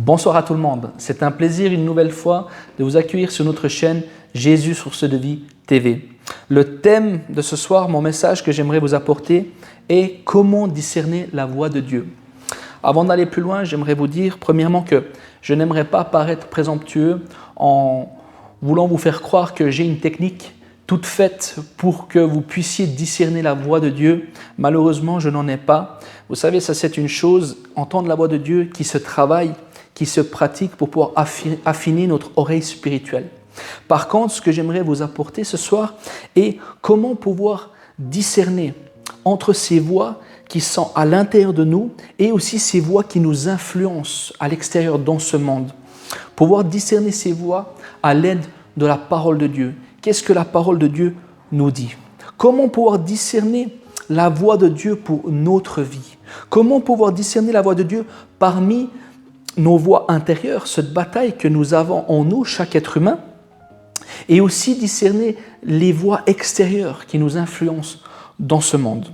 Bonsoir à tout le monde, c'est un plaisir une nouvelle fois de vous accueillir sur notre chaîne Jésus Source de Vie TV. Le thème de ce soir, mon message que j'aimerais vous apporter est comment discerner la voix de Dieu. Avant d'aller plus loin, j'aimerais vous dire premièrement que je n'aimerais pas paraître présomptueux en voulant vous faire croire que j'ai une technique toute faite pour que vous puissiez discerner la voix de Dieu. Malheureusement, je n'en ai pas. Vous savez, ça c'est une chose, entendre la voix de Dieu qui se travaille, qui se pratique pour pouvoir affiner notre oreille spirituelle. Par contre, ce que j'aimerais vous apporter ce soir est comment pouvoir discerner entre ces voix qui sont à l'intérieur de nous et aussi ces voix qui nous influencent à l'extérieur dans ce monde. Pouvoir discerner ces voix à l'aide de la parole de Dieu. Qu'est-ce que la parole de Dieu nous dit? Comment pouvoir discerner la voix de Dieu pour notre vie? Comment pouvoir discerner la voix de Dieu parmi nos voix intérieures, cette bataille que nous avons en nous, chaque être humain, et aussi discerner les voix extérieures qui nous influencent dans ce monde.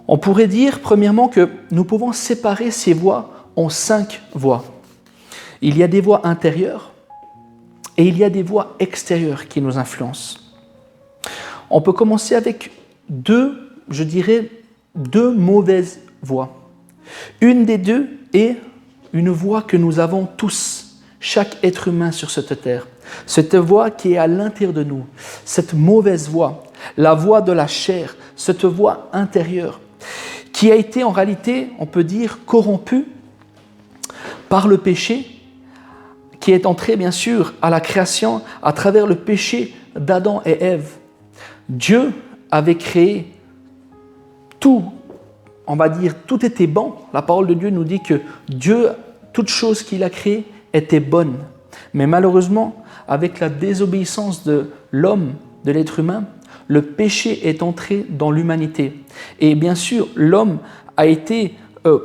On pourrait dire premièrement que nous pouvons séparer ces voix en 5 voix. Il y a des voix intérieures et il y a des voix extérieures qui nous influencent. On peut commencer avec deux mauvaises voix. Une des deux est une voix que nous avons tous, chaque être humain sur cette terre. Cette voix qui est à l'intérieur de nous, cette mauvaise voix, la voix de la chair, cette voix intérieure, qui a été en réalité, on peut dire, corrompue par le péché, qui est entré bien sûr à la création à travers le péché d'Adam et Ève. Dieu avait créé tout, on va dire, tout était bon. La parole de Dieu nous dit que Dieu, toute chose qu'il a créée était bonne. Mais malheureusement, avec la désobéissance de l'homme, de l'être humain, le péché est entré dans l'humanité. Et bien sûr, l'homme a été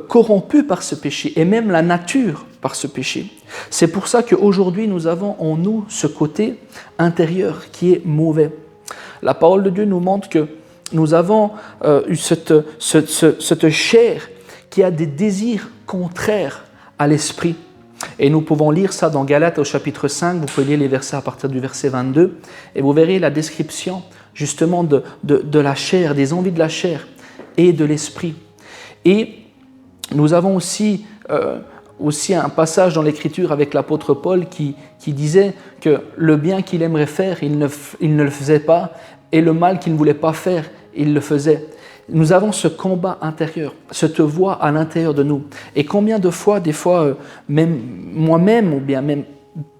corrompu par ce péché, et même la nature par ce péché. C'est pour ça qu'aujourd'hui, nous avons en nous ce côté intérieur qui est mauvais. La parole de Dieu nous montre que nous avons eu cette chair qui a des désirs contraires à l'esprit. Et nous pouvons lire ça dans Galates au chapitre 5, vous pouvez lire les versets à partir du verset 22, et vous verrez la description justement de la chair, des envies de la chair et de l'esprit. Et nous avons aussi un passage dans l'Écriture avec l'apôtre Paul qui disait que le bien qu'il aimerait faire, il ne le faisait pas, et le mal qu'il ne voulait pas faire, il le faisait. Nous avons ce combat intérieur, cette voix à l'intérieur de nous. Et combien de fois, même moi-même, ou bien même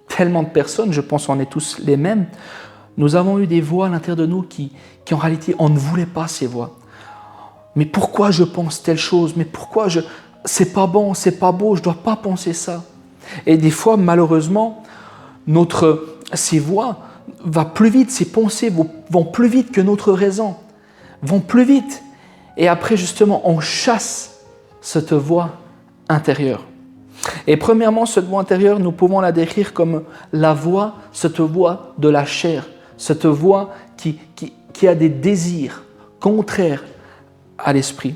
tellement de personnes, je pense qu'on est tous les mêmes, nous avons eu des voix à l'intérieur de nous qui en réalité, on ne voulait pas ces voix. Mais pourquoi je pense telle chose? Mais pourquoi c'est pas bon, c'est pas beau, je ne dois pas penser ça. Et des fois, malheureusement, ces voix vont plus vite, ces pensées vont plus vite que notre raison, vont plus vite. Et après, justement, on chasse cette voix intérieure. Et premièrement, cette voix intérieure, nous pouvons la décrire comme cette voix de la chair, cette voix qui a des désirs contraires à l'esprit.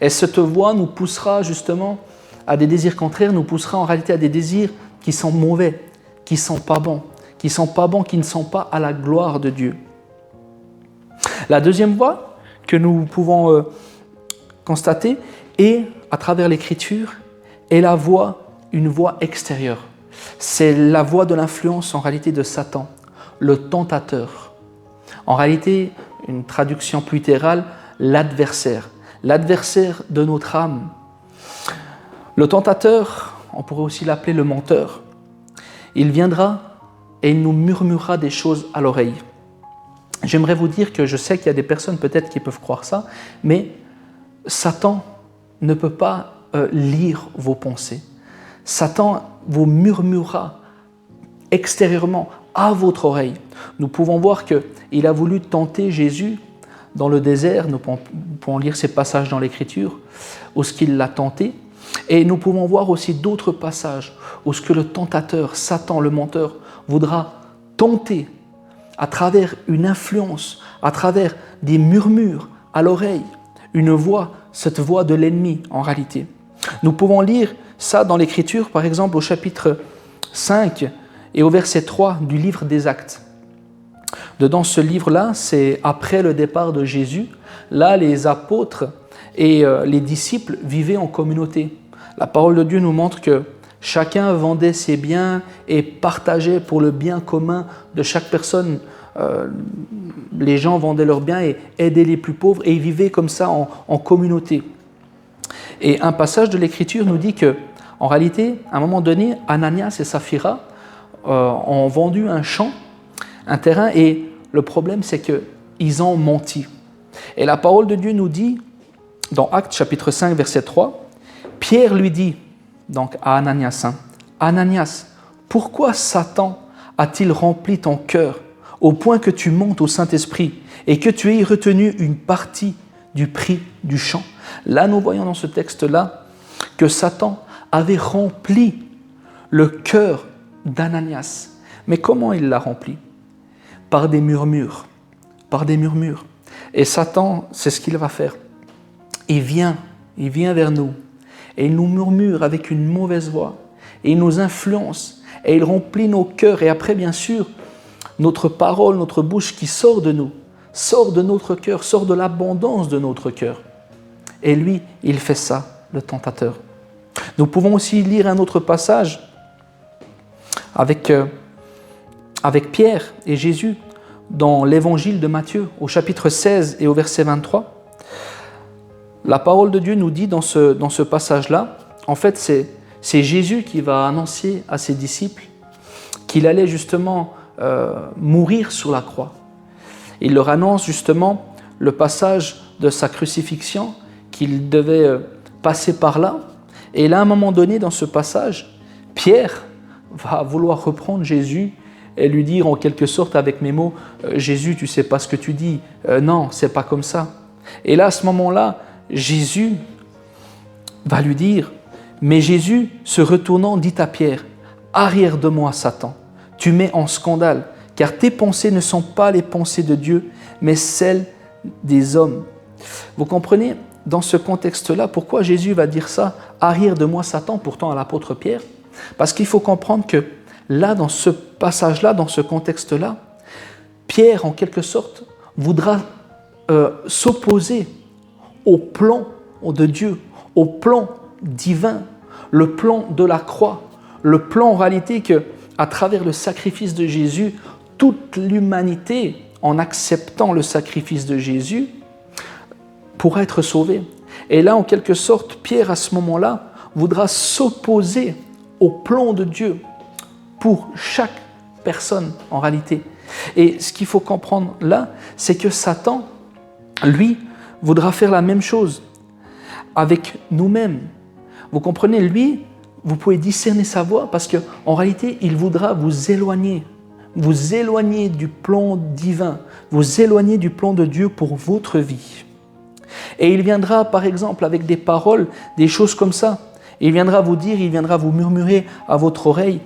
Et cette voix nous poussera justement à des désirs contraires, nous poussera en réalité à des désirs qui sont mauvais, qui ne sont pas bons, qui ne sont pas à la gloire de Dieu. La deuxième voix que nous pouvons constater est, à travers l'Écriture, est une voix extérieure. C'est la voix de l'influence en réalité de Satan, le tentateur. En réalité, une traduction plus littérale, l'adversaire de notre âme. Le tentateur, on pourrait aussi l'appeler le menteur. Il viendra et il nous murmurera des choses à l'oreille. J'aimerais vous dire que je sais qu'il y a des personnes peut-être qui peuvent croire ça, mais Satan ne peut pas lire vos pensées. Satan vous murmurera extérieurement à votre oreille. Nous pouvons voir qu'il a voulu tenter Jésus dans le désert. Nous pouvons lire ces passages dans l'Écriture où ce qu'il l'a tenté. Et nous pouvons voir aussi d'autres passages où ce que le tentateur, Satan, le menteur, voudra tenter à travers une influence, à travers des murmures à l'oreille, cette voix de l'ennemi en réalité. Nous pouvons lire ça dans l'Écriture, par exemple au chapitre 5 et au verset 3 du livre des Actes. Dans ce livre-là, c'est après le départ de Jésus. Là, les apôtres et les disciples vivaient en communauté. La parole de Dieu nous montre que chacun vendait ses biens et partageait pour le bien commun de chaque personne. Les gens vendaient leurs biens et aidaient les plus pauvres et ils vivaient comme ça en communauté. Et un passage de l'Écriture nous dit que, en réalité, à un moment donné, Ananias et Saphira ont vendu un champ, un terrain, et le problème, c'est qu'ils ont menti. Et la parole de Dieu nous dit, dans Actes chapitre 5, verset 3, Pierre lui dit, donc à Ananias, Ananias, pourquoi Satan a-t-il rempli ton cœur au point que tu montes au Saint-Esprit et que tu aies retenu une partie du prix du champ? Là, nous voyons dans ce texte-là que Satan avait rempli le cœur d'Ananias. Mais comment il l'a rempli? Par des murmures. Par des murmures. Et Satan, c'est ce qu'il va faire. Il vient vers nous et il nous murmure avec une mauvaise voix et il nous influence et il remplit nos cœurs. Et après, bien sûr, notre parole, notre bouche qui sort de nous, sort de notre cœur, sort de l'abondance de notre cœur. Et lui, il fait ça, le tentateur. Nous pouvons aussi lire un autre passage avec Pierre et Jésus dans l'évangile de Matthieu, au chapitre 16 et au verset 23. La parole de Dieu nous dit dans ce passage-là, en fait, c'est Jésus qui va annoncer à ses disciples qu'il allait justement mourir sur la croix. Il leur annonce justement le passage de sa crucifixion, qu'il devait passer par là. Et là, à un moment donné, dans ce passage, Pierre va vouloir reprendre Jésus et lui dire en quelque sorte avec mes mots, Jésus, tu ne sais pas ce que tu dis, non, c'est pas comme ça. Et là, à ce moment-là, Jésus va lui dire, mais Jésus, se retournant, dit à Pierre, arrière de moi, Satan, tu mets en scandale, car tes pensées ne sont pas les pensées de Dieu, mais celles des hommes. Vous comprenez, dans ce contexte-là, pourquoi Jésus va dire ça, arrière de moi, Satan, pourtant à l'apôtre Pierre? Parce qu'il faut comprendre que là, dans ce passage-là, dans ce contexte-là, Pierre, en quelque sorte, voudra s'opposer au plan de Dieu, au plan divin, le plan de la croix, le plan en réalité que, à travers le sacrifice de Jésus, toute l'humanité, en acceptant le sacrifice de Jésus, pourra être sauvée. Et là, en quelque sorte, Pierre, à ce moment-là, voudra s'opposer au plan de Dieu pour chaque personne, en réalité. Et ce qu'il faut comprendre là, c'est que Satan, lui, voudra faire la même chose avec nous-mêmes. Vous comprenez, lui, vous pouvez discerner sa voix parce qu'en réalité, il voudra vous éloigner du plan divin, vous éloigner du plan de Dieu pour votre vie. Et il viendra, par exemple, avec des paroles, des choses comme ça. Il viendra vous dire, il viendra vous murmurer à votre oreille,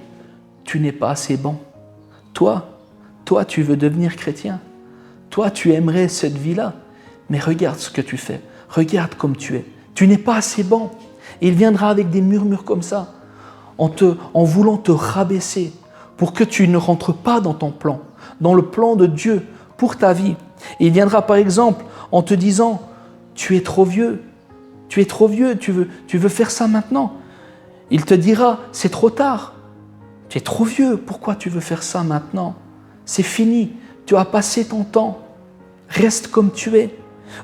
tu n'es pas assez bon. Toi, tu veux devenir chrétien. Toi, tu aimerais cette vie-là. Mais regarde ce que tu fais. Regarde comme tu es. Tu n'es pas assez bon. Il viendra avec des murmures comme ça, en voulant te rabaisser pour que tu ne rentres pas dans ton plan, dans le plan de Dieu pour ta vie. Il viendra par exemple en te disant, tu es trop vieux, tu veux faire ça maintenant. Il te dira, c'est trop tard, tu es trop vieux, pourquoi tu veux faire ça maintenant? C'est fini, tu as passé ton temps, reste comme tu es.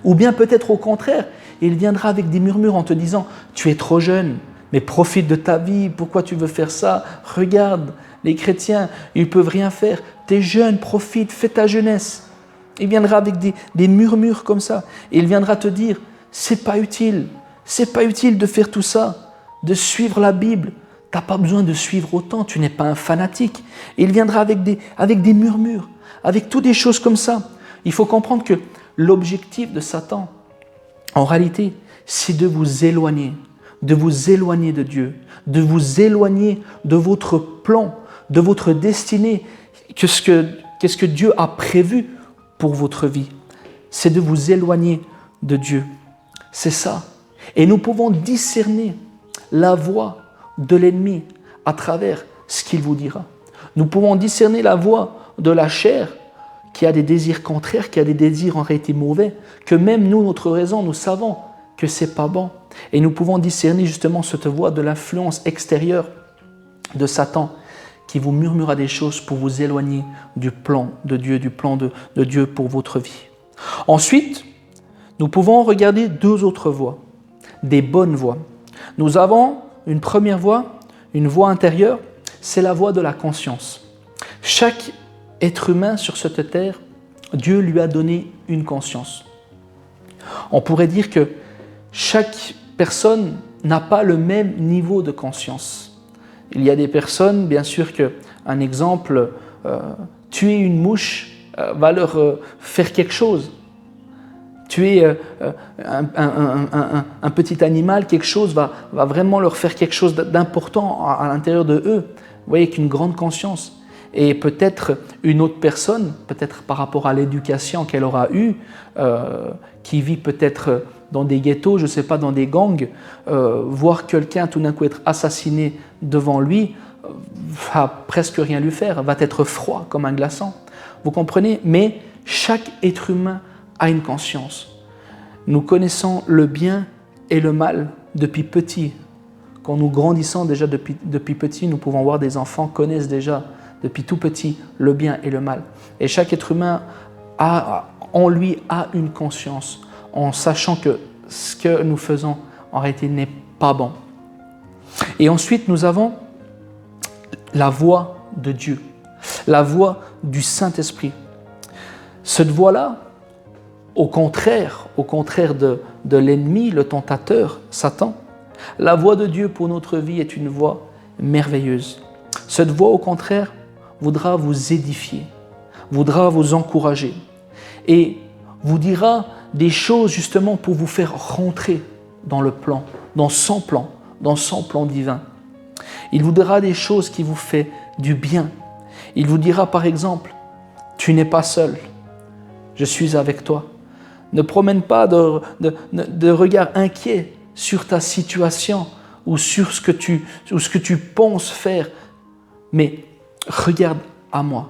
Ou bien peut-être au contraire, il viendra avec des murmures en te disant, tu es trop jeune, mais profite de ta vie, pourquoi tu veux faire ça? Regarde, les chrétiens, ils ne peuvent rien faire, tu es jeune, profite, fais ta jeunesse. Il viendra avec des murmures comme ça, et il viendra te dire, c'est pas utile de faire tout ça, de suivre la Bible, tu n'as pas besoin de suivre autant, tu n'es pas un fanatique. Et il viendra avec des murmures, avec toutes des choses comme ça. Il faut comprendre que l'objectif de Satan, en réalité, c'est de vous éloigner de Dieu, de vous éloigner de votre plan, de votre destinée, qu'est-ce que Dieu a prévu pour votre vie. C'est de vous éloigner de Dieu. C'est ça. Et nous pouvons discerner la voix de l'ennemi à travers ce qu'il vous dira. Nous pouvons discerner la voix de la chair qui a des désirs contraires, qui a des désirs en réalité mauvais, que même nous, notre raison, nous savons que ce n'est pas bon. Et nous pouvons discerner justement cette voix de l'influence extérieure de Satan qui vous murmurera des choses pour vous éloigner du plan de Dieu, du plan de Dieu pour votre vie. Ensuite, nous pouvons regarder deux autres voies, des bonnes voies. Nous avons une première voie, une voie intérieure, c'est la voie de la conscience. Chaque être humain sur cette terre, Dieu lui a donné une conscience. On pourrait dire que chaque personne n'a pas le même niveau de conscience. Il y a des personnes, bien sûr qu'un exemple, tuer une mouche va leur faire quelque chose. Tuer un petit animal, quelque chose va vraiment leur faire quelque chose d'important à l'intérieur de eux. Vous voyez, qu'une grande conscience. Et peut-être une autre personne, peut-être par rapport à l'éducation qu'elle aura eue, qui vit peut-être dans des ghettos, je ne sais pas, dans des gangs, voir quelqu'un tout d'un coup être assassiné devant lui, va presque rien lui faire, va être froid comme un glaçon. Vous comprenez? Mais chaque être humain a une conscience. Nous connaissons le bien et le mal depuis petit. Quand nous grandissons déjà depuis petit, nous pouvons voir des enfants connaissent déjà depuis tout petit le bien et le mal. Et chaque être humain en lui a une conscience, en sachant que ce que nous faisons en réalité n'est pas bon. Et ensuite, nous avons la voix de Dieu, la voix du Saint-Esprit. Cette voix-là, au contraire de l'ennemi, le tentateur, Satan, la voix de Dieu pour notre vie est une voix merveilleuse. Cette voix, au contraire, voudra vous édifier, voudra vous encourager et vous dira des choses justement pour vous faire rentrer dans le plan, dans son plan divin. Il vous dira des choses qui vous font du bien. Il vous dira par exemple, tu n'es pas seul, je suis avec toi. Ne promène pas de regard inquiet sur ta situation ou sur ce que tu penses faire, mais regarde à moi,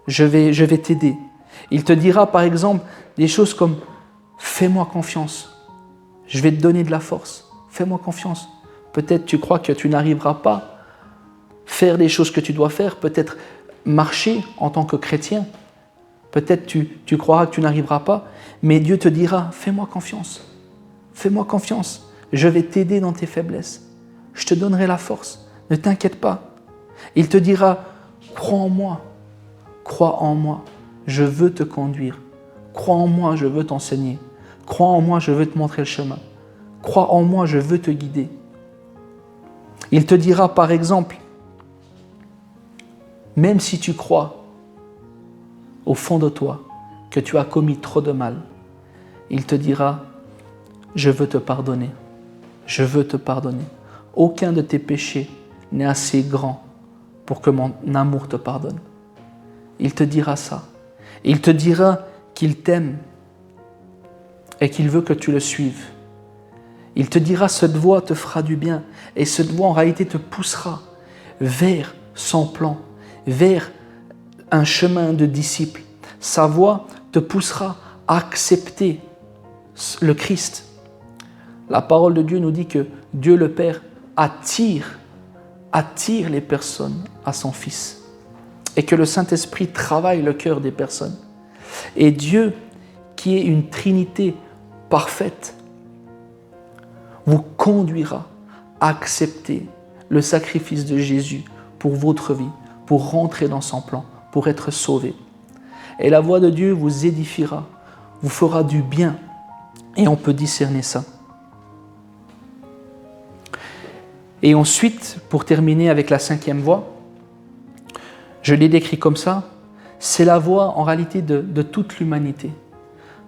je vais t'aider. Il te dira par exemple des choses comme fais-moi confiance, je vais te donner de la force, fais-moi confiance. Peut-être tu crois que tu n'arriveras pas à faire les choses que tu dois faire, peut-être marcher en tant que chrétien, peut-être tu croiras que tu n'arriveras pas, mais Dieu te dira fais-moi confiance, je vais t'aider dans tes faiblesses, je te donnerai la force, ne t'inquiète pas. Il te dira crois en moi, je veux te conduire, crois en moi, je veux t'enseigner, crois en moi, je veux te montrer le chemin, crois en moi, je veux te guider. Il te dira par exemple, même si tu crois au fond de toi que tu as commis trop de mal, il te dira, je veux te pardonner, je veux te pardonner. Aucun de tes péchés n'est assez grand pour que mon amour te pardonne. Il te dira ça. Il te dira qu'il t'aime et qu'il veut que tu le suives. Il te dira, cette voix te fera du bien et cette voix en réalité te poussera vers son plan, vers un chemin de disciple. Sa voix te poussera à accepter le Christ. La parole de Dieu nous dit que Dieu le Père attire les personnes à son Fils et que le Saint-Esprit travaille le cœur des personnes. Et Dieu, qui est une Trinité parfaite, vous conduira à accepter le sacrifice de Jésus pour votre vie, pour rentrer dans son plan, pour être sauvé. Et la voix de Dieu vous édifiera, vous fera du bien, et on peut discerner ça. Et ensuite, pour terminer avec la 5e voie, je l'ai décrit comme ça, c'est la voie en réalité de toute l'humanité,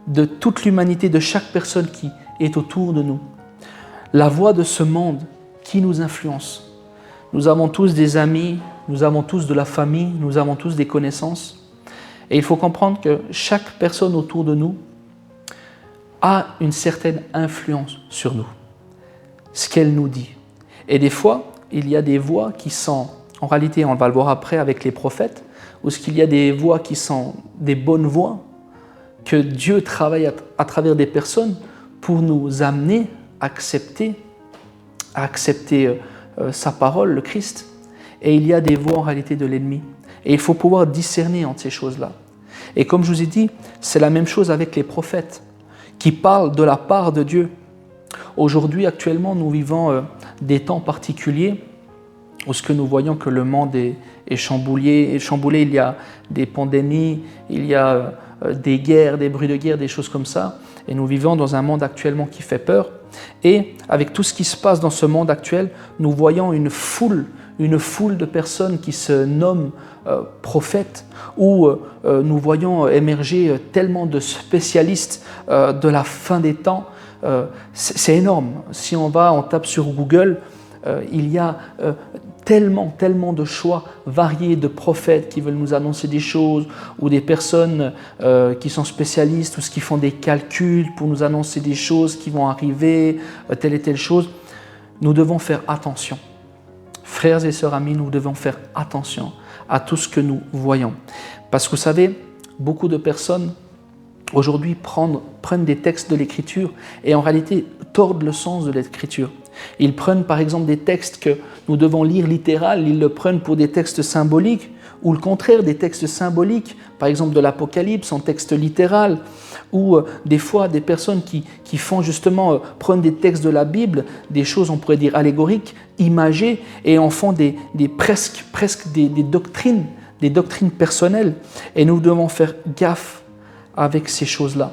de chaque personne qui est autour de nous. La voix de ce monde qui nous influence. Nous avons tous des amis, nous avons tous de la famille, nous avons tous des connaissances. Et il faut comprendre que chaque personne autour de nous a une certaine influence sur nous, ce qu'elle nous dit. Et des fois, il y a des voix qui sont, en réalité, on va le voir après avec les prophètes, où est-ce qu'il y a des voix qui sont des bonnes voix, que Dieu travaille à travers des personnes pour nous amener à accepter sa parole, le Christ. Et il y a des voix en réalité de l'ennemi. Et il faut pouvoir discerner entre ces choses-là. Et comme je vous ai dit, c'est la même chose avec les prophètes qui parlent de la part de Dieu. Aujourd'hui, actuellement, nous vivons des temps particuliers où ce que nous voyons que le monde est chamboulé. Il y a des pandémies, il y a des guerres, des bruits de guerre, des choses comme ça. Et nous vivons dans un monde actuellement qui fait peur. Et avec tout ce qui se passe dans ce monde actuel, nous voyons une foule de personnes qui se nomment prophètes, où nous voyons émerger tellement de spécialistes de la fin des temps. C'est énorme. Si on tape sur Google, il y a tellement de choix variés de prophètes qui veulent nous annoncer des choses, ou des personnes qui sont spécialistes ou qui font des calculs pour nous annoncer des choses qui vont arriver, telle et telle chose. Nous devons faire attention. Frères et sœurs amis, nous devons faire attention à tout ce que nous voyons. Parce que vous savez, beaucoup de personnes aujourd'hui prennent des textes de l'Écriture et en réalité tordent le sens de l'Écriture. Ils prennent par exemple des textes que nous devons lire littéral, ils le prennent pour des textes symboliques, ou le contraire, des textes symboliques, par exemple de l'Apocalypse en texte littéral, ou des fois des personnes qui font justement, prennent des textes de la Bible, des choses on pourrait dire allégoriques, imagées, et en font presque des doctrines personnelles. Et nous devons faire gaffe avec ces choses-là.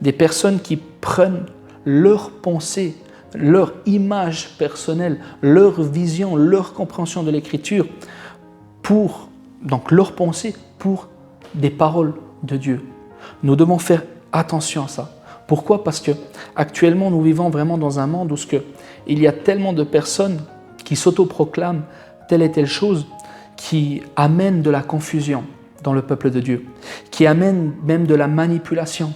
Des personnes qui prennent leur pensée, leur image personnelle, leur vision, leur compréhension de l'Écriture, donc leur pensée pour des paroles de Dieu. Nous devons faire attention à ça. Pourquoi ? Parce que actuellement nous vivons vraiment dans un monde où il y a tellement de personnes qui s'autoproclament telle et telle chose, qui amènent de la confusion dans le peuple de Dieu, qui amènent même de la manipulation.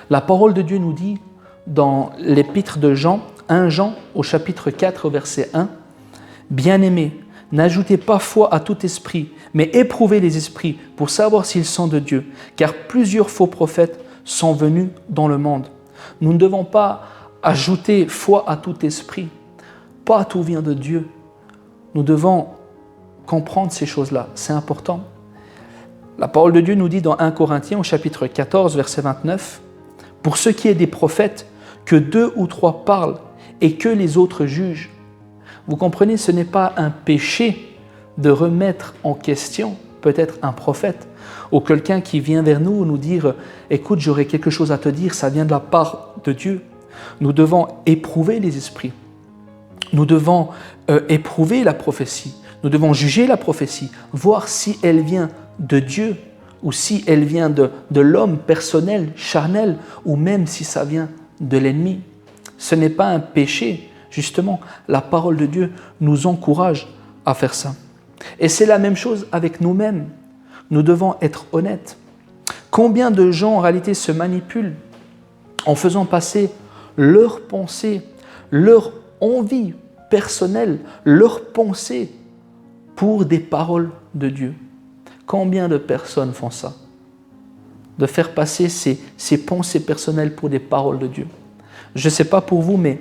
La parole de Dieu nous dit dans l'épître de Jean, 1 Jean au chapitre 4 au verset 1, « Bien-aimés, n'ajoutez pas foi à tout esprit, mais éprouvez les esprits pour savoir s'ils sont de Dieu, car plusieurs faux prophètes sont venus dans le monde. » Nous ne devons pas ajouter foi à tout esprit. Pas tout vient de Dieu. Nous devons comprendre ces choses-là. C'est important. La parole de Dieu nous dit dans 1 Corinthiens au chapitre 14, verset 29, « Pour ce qui est des prophètes, que 2 ou 3 parlent et que les autres jugent. » Vous comprenez, ce n'est pas un péché de remettre en question peut-être un prophète ou quelqu'un qui vient vers nous nous dire « Écoute, j'aurais quelque chose à te dire, ça vient de la part de Dieu. » Nous devons éprouver les esprits. Nous devons éprouver la prophétie. Nous devons juger la prophétie, voir si elle vient de Dieu ou si elle vient de l'homme personnel, charnel, ou même si ça vient de l'ennemi. Ce n'est pas un péché. Justement, la parole de Dieu nous encourage à faire ça. Et c'est la même chose avec nous-mêmes. Nous devons être honnêtes. Combien de gens en réalité se manipulent en faisant passer leurs pensées, leur envie personnelle, leurs pensées pour des paroles de Dieu. Combien de personnes font ça ? De faire passer ses pensées personnelles pour des paroles de Dieu. Je ne sais pas pour vous, mais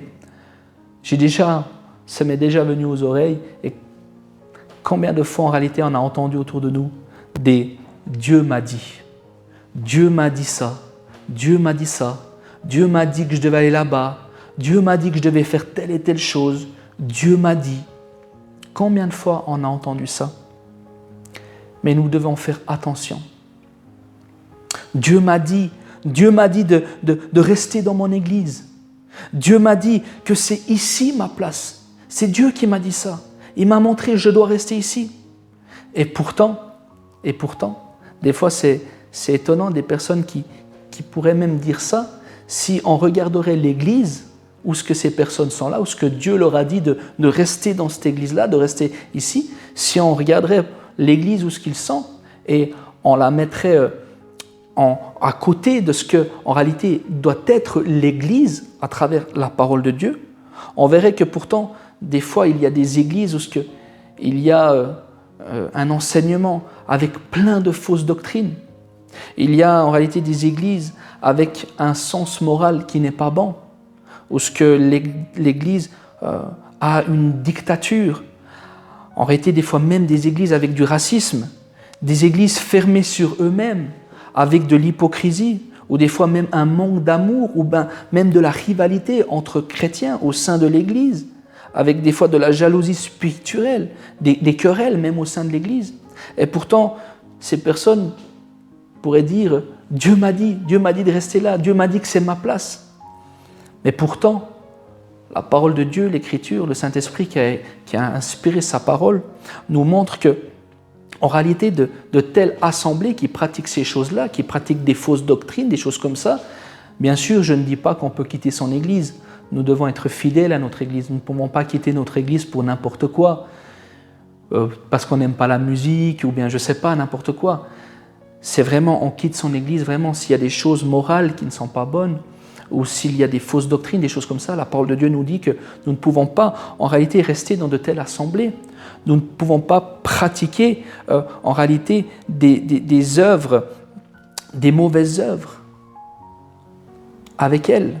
ça m'est déjà venu aux oreilles. Et combien de fois en réalité on a entendu autour de nous des « Dieu m'a dit »,« Dieu m'a dit ça »,« Dieu m'a dit ça »,« Dieu m'a dit que je devais aller là-bas »,« Dieu m'a dit que je devais faire telle et telle chose »,« Dieu m'a dit ». Combien de fois on a entendu ça ? Mais nous devons faire attention. Dieu m'a dit de rester dans mon église. Dieu m'a dit que c'est ici ma place. C'est Dieu qui m'a dit ça. Il m'a montré que je dois rester ici. Et pourtant, des fois c'est étonnant des personnes qui pourraient même dire ça si on regarderait l'église où ce que ces personnes sont là, où ce que Dieu leur a dit de rester dans cette église-là, de rester ici. Si on regarderait l'église où ce qu'ils sont et on la mettrait à côté de ce que en réalité doit être l'église à travers la parole de Dieu, on verrait que pourtant des fois, il y a des églises où il y a un enseignement avec plein de fausses doctrines. Il y a en réalité des églises avec un sens moral qui n'est pas bon, où l'Église a une dictature. En réalité, des fois même des églises avec du racisme, des églises fermées sur eux-mêmes, avec de l'hypocrisie, ou des fois même un manque d'amour, ou même de la rivalité entre chrétiens au sein de l'Église, avec des fois de la jalousie spirituelle, des querelles même au sein de l'Église. Et pourtant, ces personnes pourraient dire « Dieu m'a dit de rester là, Dieu m'a dit que c'est ma place ». Mais pourtant, la parole de Dieu, l'Écriture, le Saint-Esprit qui a inspiré sa parole, nous montre que, en réalité, de telles assemblées qui pratiquent ces choses-là, qui pratiquent des fausses doctrines, des choses comme ça, bien sûr, je ne dis pas qu'on peut quitter son Église. Nous devons être fidèles à notre Église. Nous ne pouvons pas quitter notre Église pour n'importe quoi, parce qu'on n'aime pas la musique, ou bien je ne sais pas, n'importe quoi. C'est vraiment, on quitte son Église, vraiment, s'il y a des choses morales qui ne sont pas bonnes, ou s'il y a des fausses doctrines, des choses comme ça, la parole de Dieu nous dit que nous ne pouvons pas, en réalité, rester dans de telles assemblées. Nous ne pouvons pas pratiquer, en réalité, des œuvres, des mauvaises œuvres avec elles.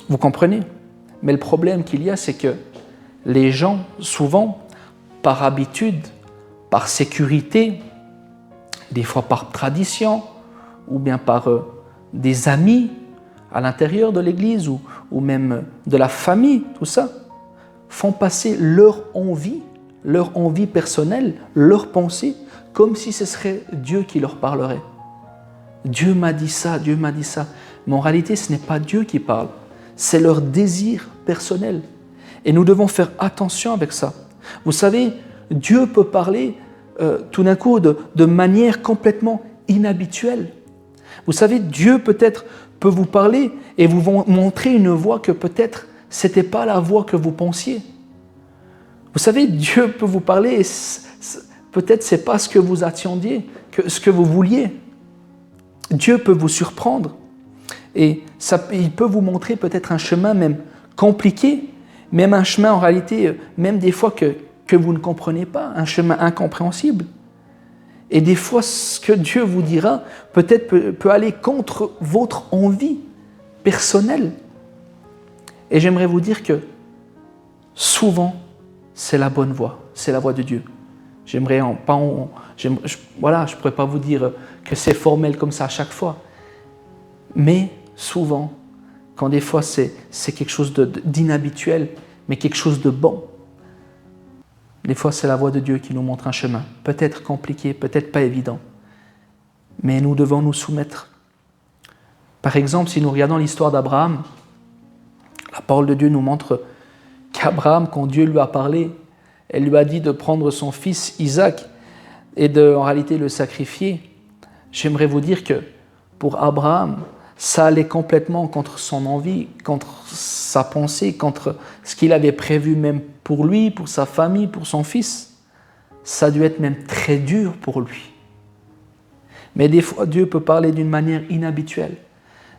Vous comprenez? Mais le problème qu'il y a, c'est que les gens, souvent, par habitude, par sécurité, des fois par tradition, ou bien par des amis à l'intérieur de l'Église, ou même de la famille, tout ça, font passer leur envie personnelle, leurs pensées, comme si ce serait Dieu qui leur parlerait. Dieu m'a dit ça, Dieu m'a dit ça. Mais en réalité, ce n'est pas Dieu qui parle, c'est leur désir personnel. Et nous devons faire attention avec ça. Vous savez, Dieu peut parler tout d'un coup de manière complètement inhabituelle. Vous savez, Dieu peut-être peut vous parler et vous montrer une voie que peut-être ce n'était pas la voie que vous pensiez. Vous savez, Dieu peut vous parler et peut-être ce n'est pas ce que vous attendiez, ce que vous vouliez. Dieu peut vous surprendre et il peut vous montrer peut-être un chemin même compliqué, même un chemin en réalité, même des fois que vous ne comprenez pas, un chemin incompréhensible. Et des fois, ce que Dieu vous dira peut-être peut aller contre votre envie personnelle. Et j'aimerais vous dire que souvent, c'est la bonne voie, c'est la voie de Dieu. Je ne pourrais pas vous dire que c'est formel comme ça à chaque fois. Mais souvent, quand des fois c'est quelque chose d'inhabituel, mais quelque chose de bon, des fois c'est la voie de Dieu qui nous montre un chemin, peut-être compliqué, peut-être pas évident, mais nous devons nous soumettre. Par exemple, si nous regardons l'histoire d'Abraham, la parole de Dieu nous montre qu'Abraham, quand Dieu lui a parlé, elle lui a dit de prendre son fils Isaac et en réalité le sacrifier. J'aimerais vous dire que pour Abraham, ça allait complètement contre son envie, contre sa pensée, contre ce qu'il avait prévu même pour lui, pour sa famille, pour son fils. Ça a dû être même très dur pour lui. Mais des fois, Dieu peut parler d'une manière inhabituelle.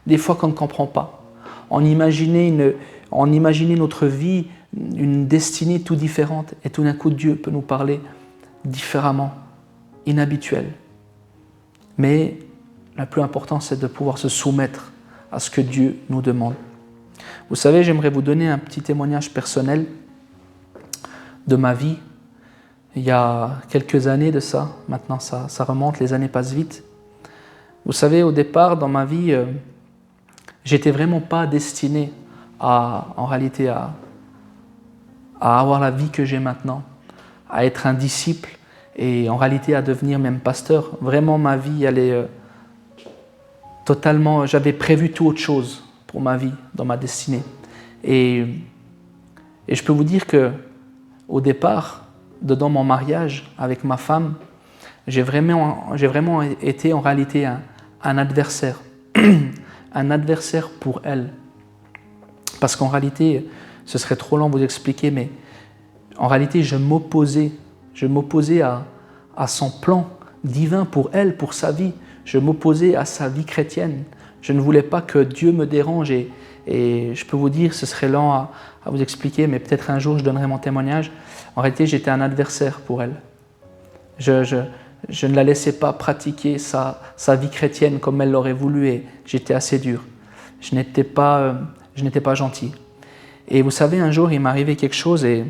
Des fois qu'on ne comprend pas. On imaginait notre vie, une destinée tout différente, et tout d'un coup, Dieu peut nous parler différemment, inhabituel. Mais le plus important, c'est de pouvoir se soumettre à ce que Dieu nous demande. Vous savez, j'aimerais vous donner un petit témoignage personnel de ma vie. Il y a quelques années de ça, maintenant ça remonte, les années passent vite. Vous savez, au départ, dans ma vie, j'étais vraiment pas destiné en réalité à avoir la vie que j'ai maintenant, à être un disciple et en réalité à devenir même pasteur. Vraiment, ma vie, elle est totalement... J'avais prévu tout autre chose pour ma vie, dans ma destinée. Et je peux vous dire qu'au départ, dans mon mariage avec ma femme, j'ai vraiment été en réalité un adversaire. Un adversaire pour elle. Parce qu'en réalité, ce serait trop long de vous expliquer, mais en réalité, je m'opposais à son plan divin pour elle, pour sa vie. Je m'opposais à sa vie chrétienne. Je ne voulais pas que Dieu me dérange et je peux vous dire, ce serait lent à vous expliquer, mais peut-être un jour je donnerai mon témoignage. En réalité, j'étais un adversaire pour elle. Je ne la laissais pas pratiquer sa vie chrétienne comme elle l'aurait voulu et j'étais assez dur. Je n'étais pas gentil. Et vous savez, un jour, il m'est arrivé quelque chose et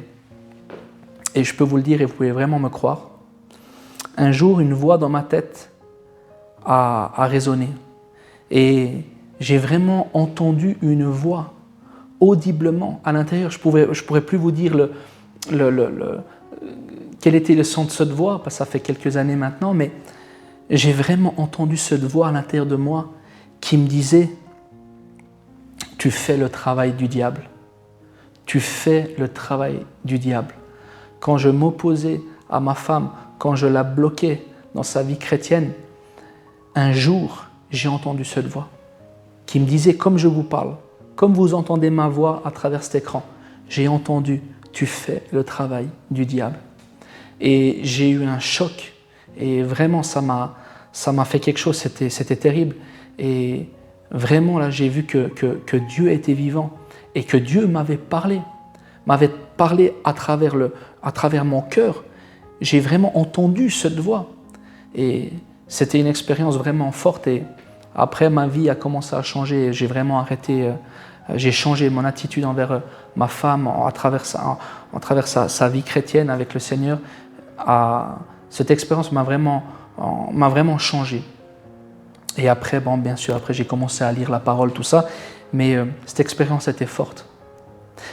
je peux vous le dire et vous pouvez vraiment me croire. Un jour, une voix dans ma tête a résonné et j'ai vraiment entendu une voix audiblement à l'intérieur. Je pourrais plus vous dire quel était le son de cette voix, parce que ça fait quelques années maintenant, mais j'ai vraiment entendu cette voix à l'intérieur de moi qui me disait « Tu fais le travail du diable. Tu fais le travail du diable. » Quand je m'opposais à ma femme, quand je la bloquais dans sa vie chrétienne, un jour, j'ai entendu cette voix qui me disait, comme je vous parle, comme vous entendez ma voix à travers cet écran, j'ai entendu « Tu fais le travail du diable. » Et j'ai eu un choc et vraiment ça m'a fait quelque chose, c'était terrible. Et vraiment là j'ai vu que Dieu était vivant et que Dieu m'avait parlé à travers mon cœur. J'ai vraiment entendu cette voix et c'était une expérience vraiment forte. Et après ma vie a commencé à changer, j'ai vraiment arrêté, j'ai changé mon attitude envers ma femme à travers sa vie chrétienne avec le Seigneur. Cette expérience m'a vraiment changé. Et après, bien sûr, après j'ai commencé à lire la parole, tout ça, mais cette expérience était forte.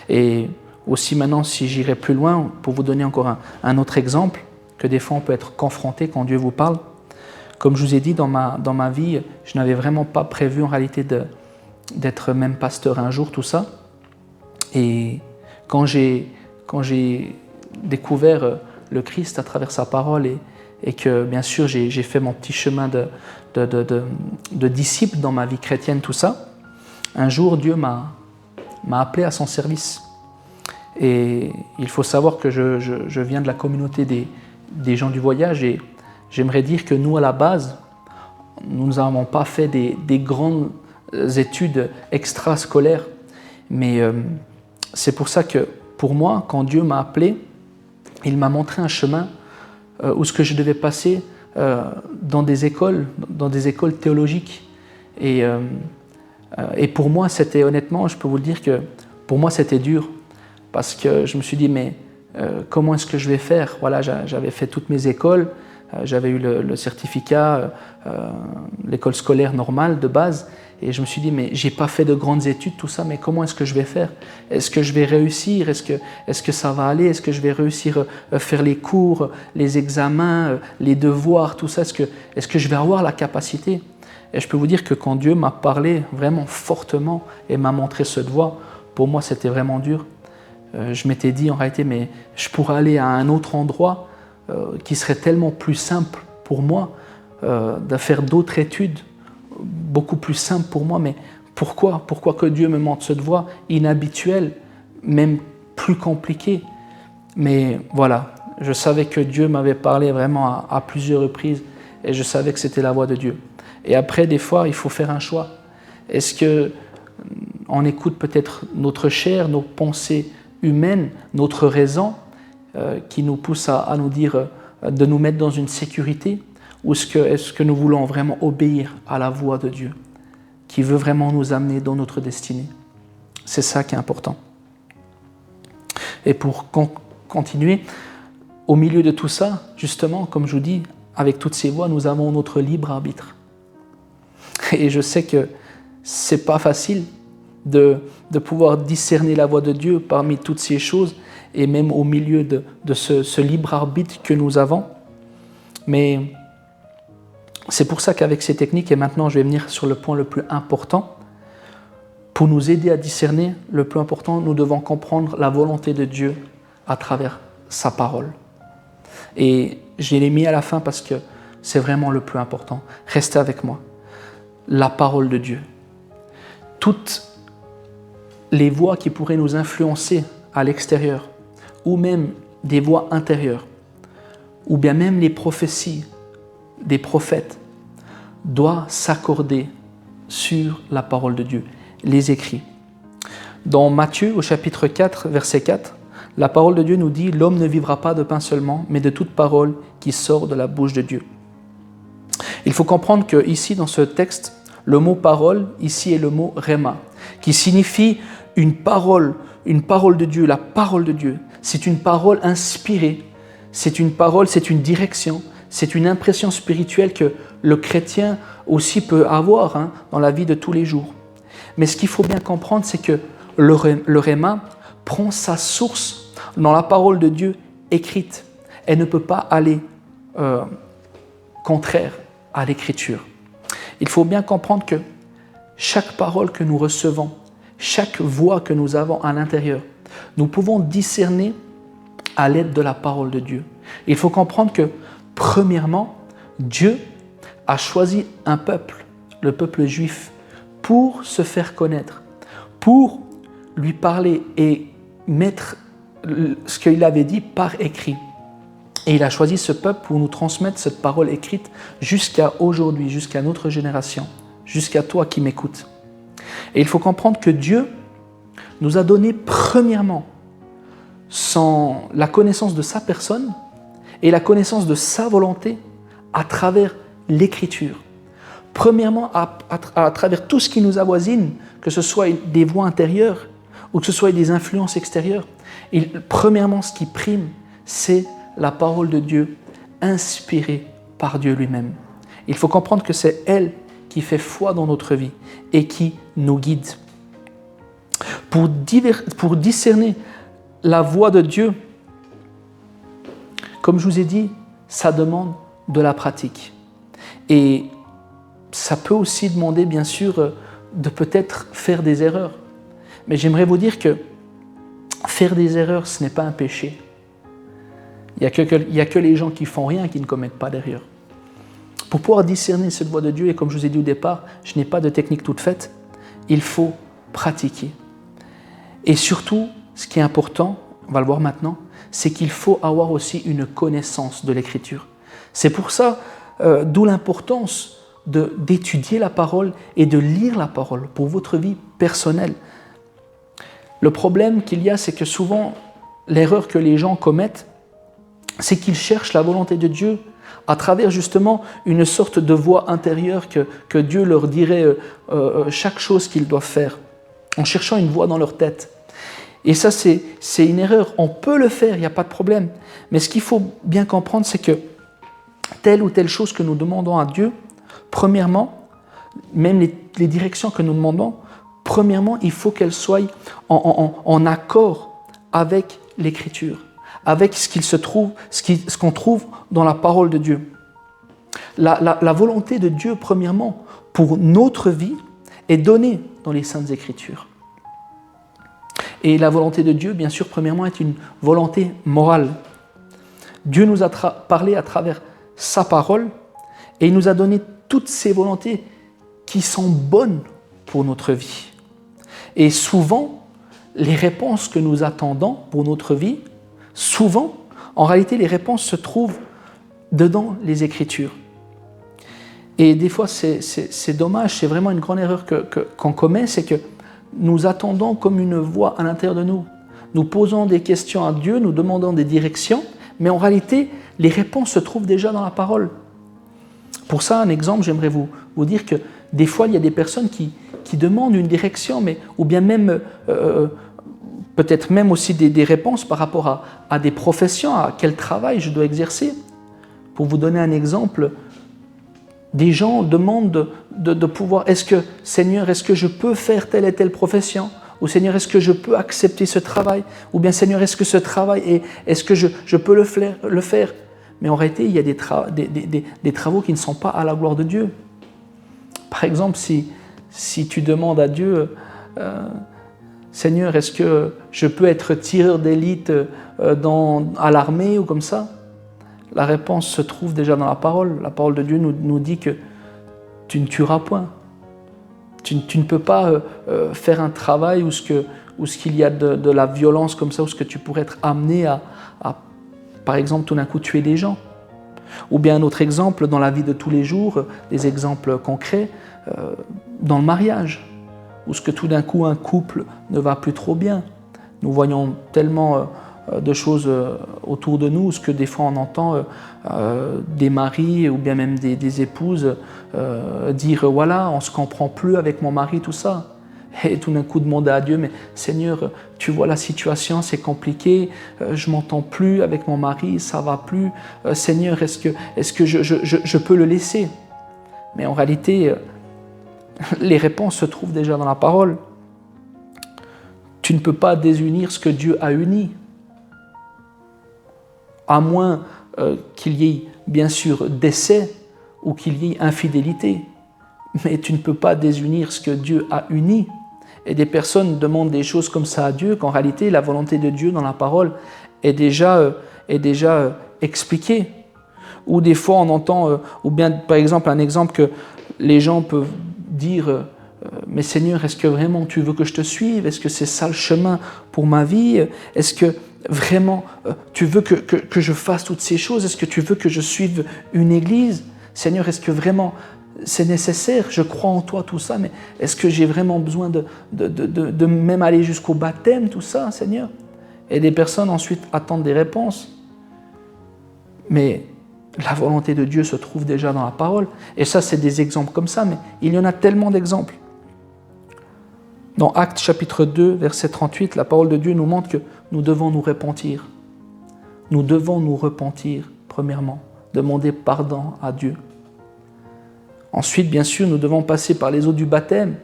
Et aussi maintenant, si j'irai plus loin, pour vous donner encore un autre exemple, que des fois on peut être confronté quand Dieu vous parle. Comme je vous ai dit, dans ma vie, je n'avais vraiment pas prévu en réalité d'être même pasteur un jour, tout ça. Et quand j'ai découvert le Christ à travers sa parole et que bien sûr j'ai fait mon petit chemin de disciple dans ma vie chrétienne, tout ça, un jour Dieu m'a appelé à son service. Et il faut savoir que je viens de la communauté des gens du voyage et j'aimerais dire que nous à la base, nous n'avons pas fait des grandes études extrascolaires, mais c'est pour ça que pour moi, quand Dieu m'a appelé, il m'a montré un chemin où ce que je devais passer dans des écoles théologiques. Et pour moi, c'était honnêtement, je peux vous le dire que pour moi, c'était dur. Parce que je me suis dit, mais comment est-ce que je vais faire? Voilà, j'avais fait toutes mes écoles, j'avais eu le certificat, l'école scolaire normale de base. Et je me suis dit, mais j'ai pas fait de grandes études, tout ça, mais comment est-ce que je vais faire? Est-ce que je vais réussir? Est-ce que ça va aller? Est-ce que je vais réussir à faire les cours, les examens, les devoirs, tout ça? Est-ce que je vais avoir la capacité? Et je peux vous dire que quand Dieu m'a parlé vraiment fortement et m'a montré cette voie, pour moi, c'était vraiment dur. Je m'étais dit, en réalité, mais je pourrais aller à un autre endroit qui serait tellement plus simple pour moi, de faire d'autres études, beaucoup plus simple pour moi, mais pourquoi que Dieu me montre cette voie inhabituelle, même plus compliquée? Mais voilà, je savais que Dieu m'avait parlé vraiment à plusieurs reprises et je savais que c'était la voie de Dieu. Et après, des fois, il faut faire un choix. Est-ce qu'on écoute peut-être notre chair, nos pensées humaines, notre raison qui nous pousse à nous dire de nous mettre dans une sécurité? Ou est-ce que nous voulons vraiment obéir à la voix de Dieu qui veut vraiment nous amener dans notre destinée? C'est ça qui est important. Et pour continuer, au milieu de tout ça, justement, comme je vous dis, avec toutes ces voix, nous avons notre libre arbitre. Et je sais que c'est pas facile de pouvoir discerner la voix de Dieu parmi toutes ces choses et même au milieu de ce libre arbitre que nous avons. Mais c'est pour ça qu'avec ces techniques, et maintenant je vais venir sur le point le plus important, pour nous aider à discerner le plus important, nous devons comprendre la volonté de Dieu à travers sa parole. Et je l'ai mis à la fin parce que c'est vraiment le plus important. Restez avec moi. La parole de Dieu. Toutes les voix qui pourraient nous influencer à l'extérieur, ou même des voix intérieures, ou bien même les prophéties des prophètes, doivent s'accorder sur la parole de Dieu, les écrits. Dans Matthieu, au chapitre 4, verset 4, la parole de Dieu nous dit « L'homme ne vivra pas de pain seulement, mais de toute parole qui sort de la bouche de Dieu. » Il faut comprendre qu'ici, dans ce texte, le mot « parole », ici est le mot « rhéma », qui signifie une parole de Dieu, la parole de Dieu. C'est une parole inspirée, c'est une parole, c'est une direction, c'est une impression spirituelle que le chrétien aussi peut avoir dans la vie de tous les jours. Mais ce qu'il faut bien comprendre, c'est que le rhéma prend sa source dans la parole de Dieu écrite. Elle ne peut pas aller contraire à l'écriture. Il faut bien comprendre que chaque parole que nous recevons, chaque voix que nous avons à l'intérieur, nous pouvons discerner à l'aide de la parole de Dieu. Il faut comprendre que, premièrement, Dieu a choisi un peuple, le peuple juif, pour se faire connaître, pour lui parler et mettre ce qu'il avait dit par écrit. Et il a choisi ce peuple pour nous transmettre cette parole écrite jusqu'à aujourd'hui, jusqu'à notre génération, jusqu'à toi qui m'écoutes. Et il faut comprendre que Dieu nous a donné premièrement la connaissance de sa personne et la connaissance de sa volonté à travers l'écriture. Premièrement, à travers tout ce qui nous avoisine, que ce soit des voix intérieures ou que ce soit des influences extérieures. Et premièrement, ce qui prime, c'est la parole de Dieu inspirée par Dieu lui-même. Il faut comprendre que c'est elle qui fait foi dans notre vie et qui nous guide. Pour discerner la voix de Dieu, comme je vous ai dit, ça demande de la pratique. Et ça peut aussi demander, bien sûr, de peut-être faire des erreurs. Mais j'aimerais vous dire que faire des erreurs, ce n'est pas un péché. Il n'y a que les gens qui font rien qui ne commettent pas d'erreur. Pour pouvoir discerner cette voix de Dieu, et comme je vous ai dit au départ, je n'ai pas de technique toute faite, il faut pratiquer. Et surtout, ce qui est important, on va le voir maintenant, c'est qu'il faut avoir aussi une connaissance de l'Écriture. C'est pour ça, d'où l'importance d'étudier la parole et de lire la parole pour votre vie personnelle. Le problème qu'il y a, c'est que souvent, l'erreur que les gens commettent, c'est qu'ils cherchent la volonté de Dieu à travers justement une sorte de voix intérieure que Dieu leur dirait chaque chose qu'ils doivent faire, en cherchant une voix dans leur tête. Et ça, c'est une erreur. On peut le faire, il n'y a pas de problème. Mais ce qu'il faut bien comprendre, c'est que telle ou telle chose que nous demandons à Dieu, premièrement, même les directions que nous demandons, premièrement, il faut qu'elles soient en accord avec l'Écriture, avec ce qu'on trouve dans la parole de Dieu. La volonté de Dieu, premièrement, pour notre vie, est donnée dans les Saintes Écritures. Et la volonté de Dieu, bien sûr, premièrement, est une volonté morale. Dieu nous a parlé à travers sa parole et il nous a donné toutes ces volontés qui sont bonnes pour notre vie. Et souvent, les réponses que nous attendons pour notre vie, souvent, en réalité, les réponses se trouvent dedans les Écritures. Et des fois, c'est dommage, c'est vraiment une grande erreur qu'on commet, c'est que nous attendons comme une voix à l'intérieur de nous. Nous posons des questions à Dieu, nous demandons des directions, mais en réalité, les réponses se trouvent déjà dans la parole. Pour ça, un exemple, j'aimerais vous dire que des fois, il y a des personnes qui demandent une direction, ou bien même, peut-être même aussi des réponses par rapport à des professions, à quel travail je dois exercer. Pour vous donner un exemple, des gens demandent de pouvoir, Seigneur, est-ce que je peux faire telle et telle profession? Ou Seigneur, est-ce que je peux accepter ce travail? Ou bien Seigneur, est-ce que ce travail, est-ce que je peux le faire? Mais en réalité, il y a des travaux qui ne sont pas à la gloire de Dieu. Par exemple, si tu demandes à Dieu, Seigneur, est-ce que je peux être tireur d'élite à l'armée ou comme ça? La réponse se trouve déjà dans la parole. La parole de Dieu nous dit que tu ne tueras point. Tu ne peux pas faire un travail où ce qu'il y a de la violence comme ça, où ce que tu pourrais être amené à, par exemple, tout d'un coup tuer des gens. Ou bien un autre exemple dans la vie de tous les jours, des exemples concrets. dans le mariage, où ce que tout d'un coup un couple ne va plus trop bien. Nous voyons tellement de choses autour de nous, ce que des fois on entend des maris ou bien même des épouses dire voilà, on ne se comprend plus avec mon mari, tout ça. Et tout d'un coup demander à Dieu, mais Seigneur, tu vois la situation, c'est compliqué, je m'entends plus avec mon mari, ça va plus. Seigneur, est-ce que je peux le laisser? Mais en réalité, les réponses se trouvent déjà dans la parole. Tu ne peux pas désunir ce que Dieu a uni. À moins qu'il y ait bien sûr décès ou qu'il y ait infidélité. Mais tu ne peux pas désunir ce que Dieu a uni. Et des personnes demandent des choses comme ça à Dieu, qu'en réalité la volonté de Dieu dans la parole est déjà expliquée. Ou des fois on entend, ou bien par exemple un exemple que les gens peuvent dire mais Seigneur, est-ce que vraiment tu veux que je te suive? Est-ce que c'est ça le chemin pour ma vie? Est-ce que vraiment tu veux que je fasse toutes ces choses? Est-ce que tu veux que je suive une église? Seigneur, est-ce que vraiment c'est nécessaire? Je crois en toi, tout ça, mais est-ce que j'ai vraiment besoin de même aller jusqu'au baptême, tout ça, Seigneur? Et des personnes ensuite attendent des réponses. Mais la volonté de Dieu se trouve déjà dans la parole. Et ça, c'est des exemples comme ça, mais il y en a tellement d'exemples. Dans Actes chapitre 2, verset 38, la parole de Dieu nous montre que nous devons nous repentir. Nous devons nous repentir, premièrement, demander pardon à Dieu. Ensuite, bien sûr, nous devons passer par les eaux du baptême.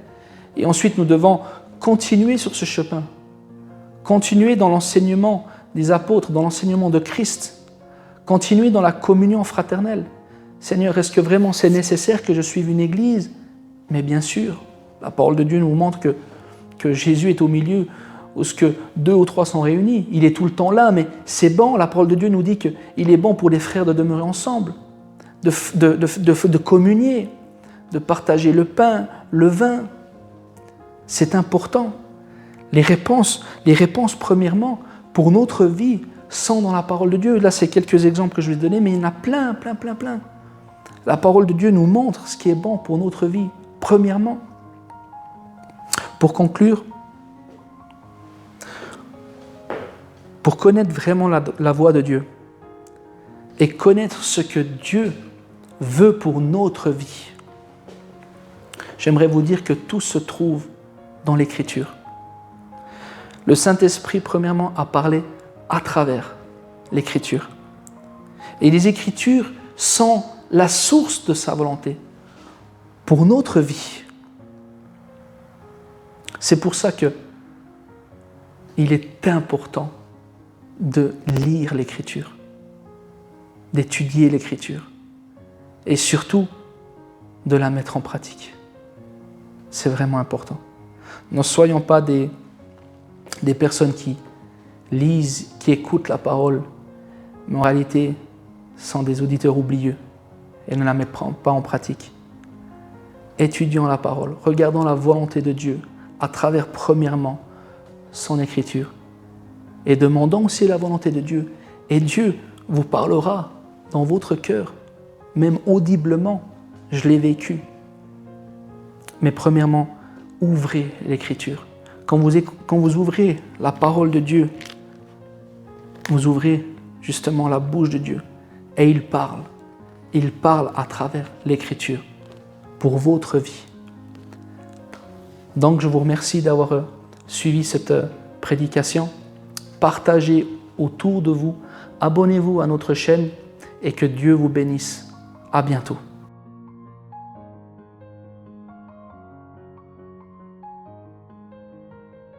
Et ensuite, nous devons continuer sur ce chemin. Continuer dans l'enseignement des apôtres, dans l'enseignement de Christ. Continuer dans la communion fraternelle. Seigneur, est-ce que vraiment c'est nécessaire que je suive une église? Mais bien sûr, la parole de Dieu nous montre que Jésus est au milieu, où ce que 2 ou 3 sont réunis. Il est tout le temps là, mais c'est bon, la parole de Dieu nous dit qu'il est bon pour les frères de demeurer ensemble, de communier, de partager le pain, le vin. C'est important. Les réponses, premièrement, pour notre vie, sont dans la parole de Dieu. Là, c'est quelques exemples que je vais donner, mais il y en a plein. La parole de Dieu nous montre ce qui est bon pour notre vie, premièrement. Pour conclure, pour connaître vraiment la voie de Dieu et connaître ce que Dieu veut pour notre vie, j'aimerais vous dire que tout se trouve dans l'Écriture. Le Saint-Esprit, premièrement, a parlé à travers l'Écriture. Et les Écritures sont la source de sa volonté pour notre vie. C'est pour ça qu'il est important de lire l'Écriture, d'étudier l'Écriture et surtout de la mettre en pratique. C'est vraiment important. Ne soyons pas des personnes qui lisent, qui écoutent la parole, mais en réalité sont des auditeurs oublieux et ne la mettent pas en pratique. Étudions la parole, regardons la volonté de Dieu à travers premièrement son Écriture et demandons aussi la volonté de Dieu. Et Dieu vous parlera dans votre cœur, même audiblement. Je l'ai vécu. Mais premièrement, ouvrez l'Écriture. Quand vous ouvrez la parole de Dieu, vous ouvrez justement la bouche de Dieu et il parle. Il parle à travers l'Écriture pour votre vie. Donc je vous remercie d'avoir suivi cette prédication. Partagez autour de vous, abonnez-vous à notre chaîne et que Dieu vous bénisse. À bientôt.